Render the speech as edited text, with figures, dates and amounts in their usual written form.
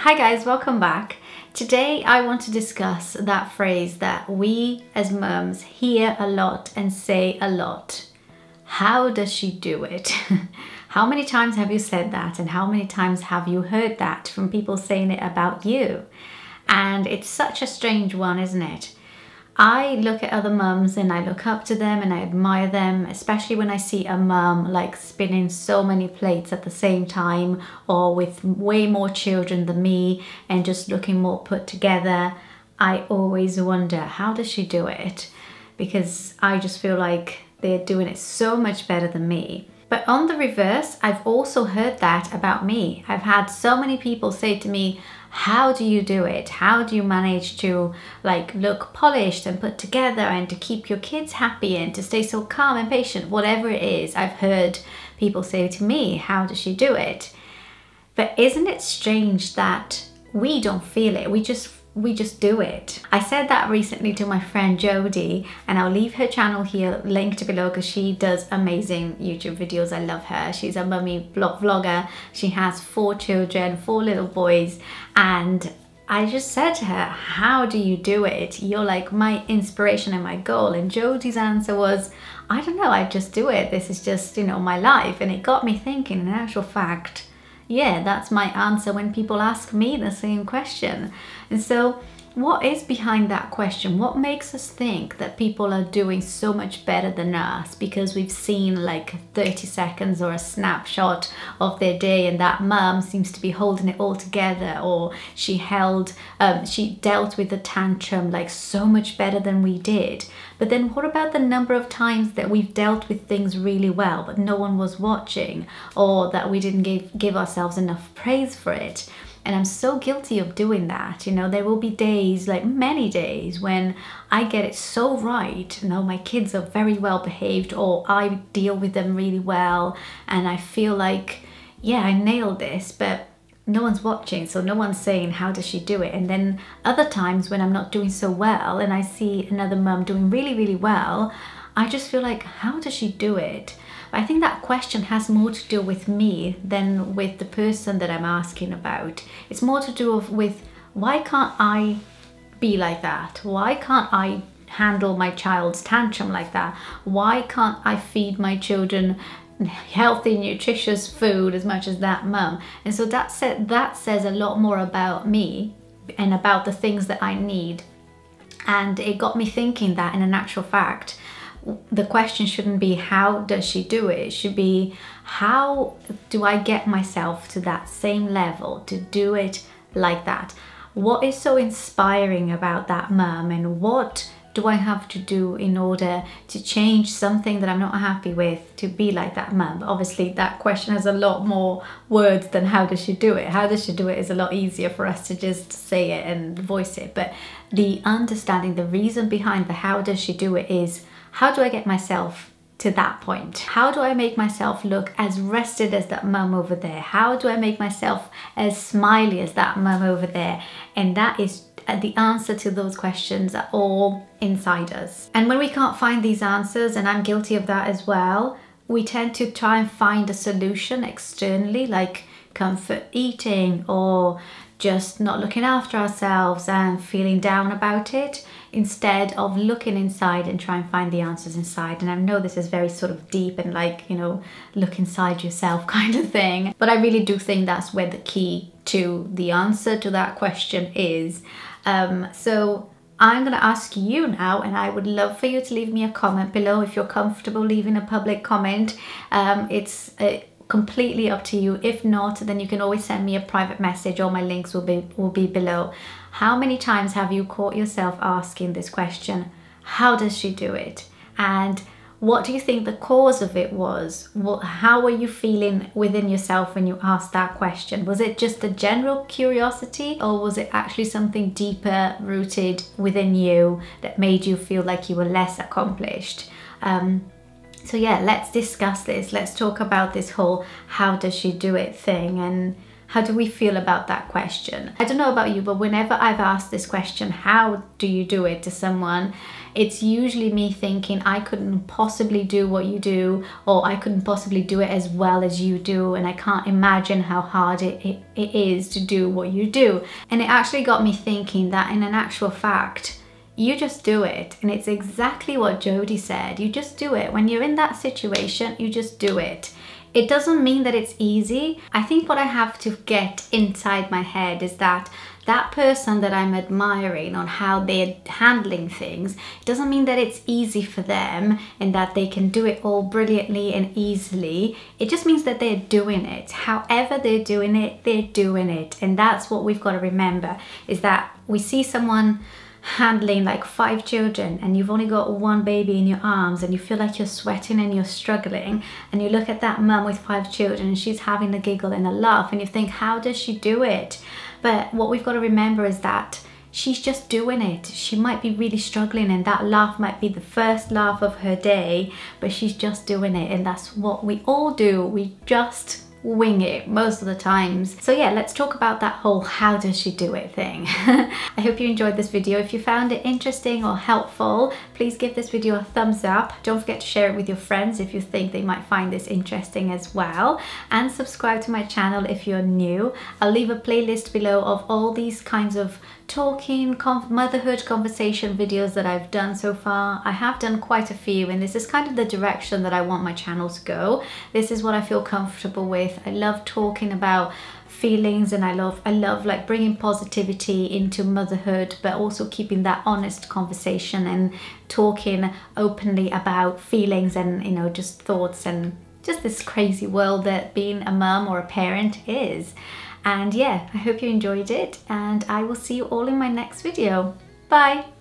Hi guys, welcome back. Today I want to discuss that phrase that we as mums hear a lot and say a lot. How does she do it? How many times have you said that, and how many times have you heard that from people saying it about you? And it's such a strange one, isn't it? I look at other mums and I look up to them and I admire them, especially when I see a mum like spinning so many plates at the same time, or with way more children than me and just looking more put together. I always wonder, how does she do it? Because I just feel like they're doing it so much better than me. But on the reverse, I've also heard that about me. I've had so many people say to me, how do you do it? How do you manage to like look polished and put together and to keep your kids happy and to stay so calm and patient? Whatever it is, I've heard people say to me, how does she do it? But isn't it strange that we don't feel it? We just do it. I said that recently to my friend Jodie, and I'll leave her channel here linked below because she does amazing YouTube videos. I love her. She's a mummy vlogger. She has 4 children, 4 little boys, and I just said to her, how do you do it? You're like my inspiration and my goal. And Jodie's answer was, I don't know, I just do it. This is just, my life. And it got me thinking, in actual fact, yeah, that's my answer when people ask me the same question. And so what is behind that question? What makes us think that people are doing so much better than us because we've seen like 30 seconds or a snapshot of their day and that mum seems to be holding it all together, or she dealt with the tantrum like so much better than we did. But then what about the number of times that we've dealt with things really well but no one was watching, or that we didn't give ourselves enough praise for it? And I'm so guilty of doing that. There will be days, like many days, when I get it so right. My kids are very well behaved, or I deal with them really well, and I feel like, yeah, I nailed this, but no one's watching, so no one's saying, how does she do it? And then other times when I'm not doing so well and I see another mum doing really, really well, I just feel like, how does she do it? I think that question has more to do with me than with the person that I'm asking about. It's more to do with, why can't I be like that? Why can't I handle my child's tantrum like that? Why can't I feed my children healthy, nutritious food as much as that mum? And so that says a lot more about me and about the things that I need. And it got me thinking that, in actual fact, the question shouldn't be, how does she do it? It should be, how do I get myself to that same level to do it like that? What is so inspiring about that mum, and what do I have to do in order to change something that I'm not happy with to be like that mum? Obviously that question has a lot more words than how does she do it. How does she do it is a lot easier for us to just say it and voice it, but the understanding, the reason behind the how does she do it is, how do I get myself to that point? How do I make myself look as rested as that mum over there? How do I make myself as smiley as that mum over there? And that is the answer to those questions are all inside us. And when we can't find these answers, and I'm guilty of that as well, we tend to try and find a solution externally, like comfort eating, or just not looking after ourselves and feeling down about it, instead of looking inside and try and find the answers inside. And I know this is very sort of deep and like, look inside yourself kind of thing, but I really do think that's where the key to the answer to that question is. So I'm going to ask you now, and I would love for you to leave me a comment below if you're comfortable leaving a public comment. It's completely up to you. If not, then you can always send me a private message, or my links will be below. How many times have you caught yourself asking this question, how does she do it? And what do you think the cause of it was? How were you feeling within yourself when you asked that question? Was it just a general curiosity, or was it actually something deeper rooted within you that made you feel like you were less accomplished? So yeah, let's discuss this. Let's talk about this whole how does she do it thing, and how do we feel about that question? I don't know about you, but whenever I've asked this question, how do you do it, to someone, it's usually me thinking I couldn't possibly do what you do, or I couldn't possibly do it as well as you do, and I can't imagine how hard it is to do what you do. And it actually got me thinking that in an actual fact, you just do it. And it's exactly what Jodie said. You just do it. When you're in that situation, you just do it. It doesn't mean that it's easy. I think what I have to get inside my head is that that person that I'm admiring on how they're handling things, it doesn't mean that it's easy for them and that they can do it all brilliantly and easily. It just means that they're doing it. However they're doing it, they're doing it. And that's what we've got to remember, is that we see someone handling like 5 children and you've only got 1 baby in your arms and you feel like you're sweating and you're struggling, and you look at that mum with 5 children and she's having a giggle and a laugh, and you think, how does she do it? But what we've got to remember is that she's just doing it. She might be really struggling and that laugh might be the first laugh of her day, but she's just doing it. And that's what we all do. We just wing it most of the times. So yeah, let's talk about that whole how does she do it thing. I hope you enjoyed this video. If you found it interesting or helpful, please give this video a thumbs up. Don't forget to share it with your friends if you think they might find this interesting as well, and subscribe to my channel if you're new. I'll leave a playlist below of all these kinds of talking, motherhood conversation videos that I've done so far. I have done quite a few, and this is kind of the direction that I want my channel to go. This is what I feel comfortable with. I love talking about feelings, and I love like bringing positivity into motherhood, but also keeping that honest conversation and talking openly about feelings and, you know, just thoughts and just this crazy world that being a mum or a parent is. And yeah, I hope you enjoyed it, and I will see you all in my next video. Bye!